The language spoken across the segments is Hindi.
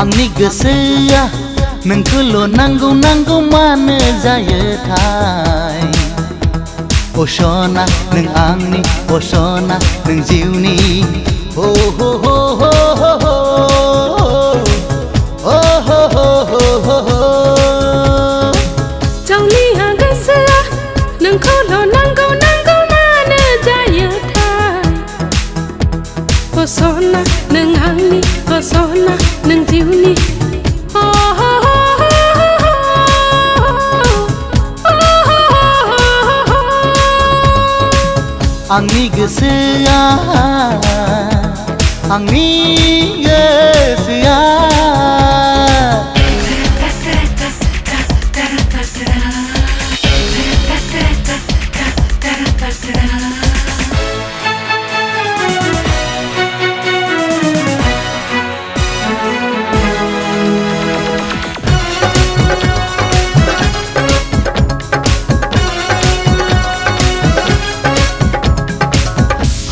आंनि गोसोआ नोंखौल' नांगौ नांगौ मानो जायोथाय अ सना नों आंनि अ सना नों जिउनि हो हो हो हो हो हो हो हो हो हो हो जावलिया गोसोआ नोंखौल' नांगौ नांगौ मानो जायोथाय अ सना नों आंनि अ सना नों जिउनि आंनि गोसोआ आंनि गोसोआ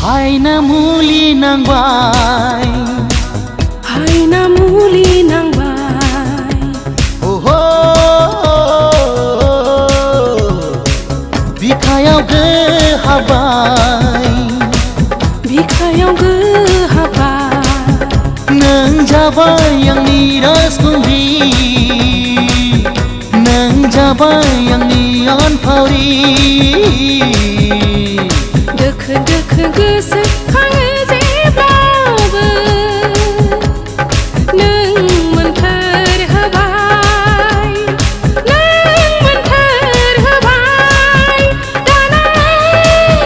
हायना मुलि नांबाय हायना मुलि नांबाय ओहो बिखायाव गोहाबाय बिखायाव गोहाबाय नों जाबाय आंनि राजकुमारी नों जाबाय आंनि अनफावरि दोखो दोखो गोसो खाङो जेब्लाबो नों मोन्थोर होबाय नों मोन्थोर होबाय दाना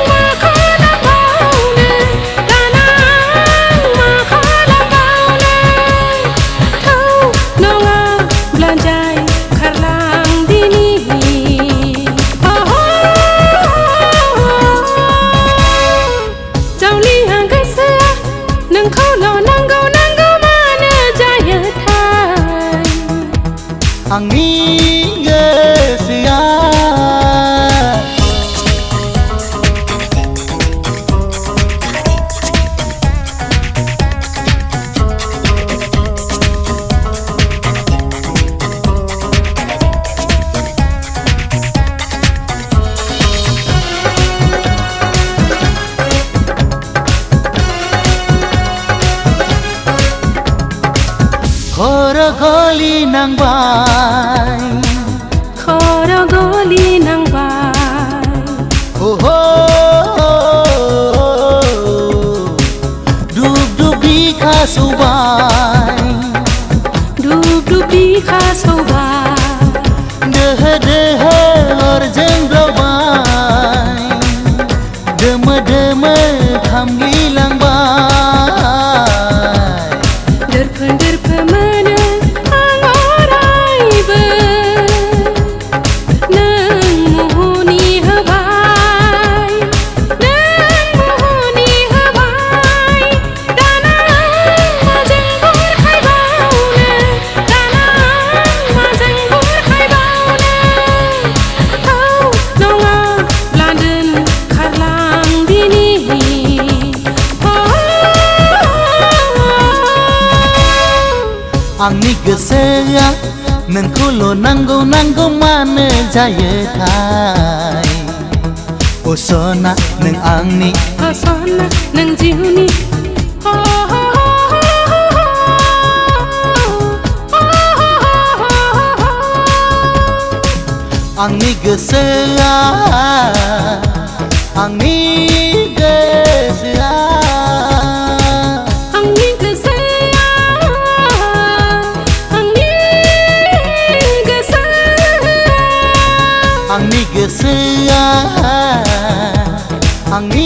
मा खालामबावनो दाना मा खालामबावनो थौ नङाब्ला जाय खारलांदिनि जावलिया गोसोआ नोंखौल' नांगौ नांगौ मानो जायोथाय आंनि गोसोआ खर गली नांबाय खर गली नांबाय ओहो दुब दुब बिखा सौबाय दुब दुब बिखा सौबाय दोहो दोहो अरजों ब्लावबाय दोमो दोमो खामग्लिलांबाय दोरफो दोरफो मोनो आं अरायबो नों मुहुनि होबाय नों मुहुनि होबाय दाना माजों बुरखायबावनो दाना माजों बुरखायबावनो थौ नङाब्ला दोनखारलांदिनि आंनि गोसोआ नोंखौल' नांगौ नांगौ मानो जायोथाय अ सना नों आंनि अ सना नों जिउनि आंनि गोसोआ आंनि गोसोआ आंनि गोसोआ आंनि गोसोआ आंनि गोसोआ आंनि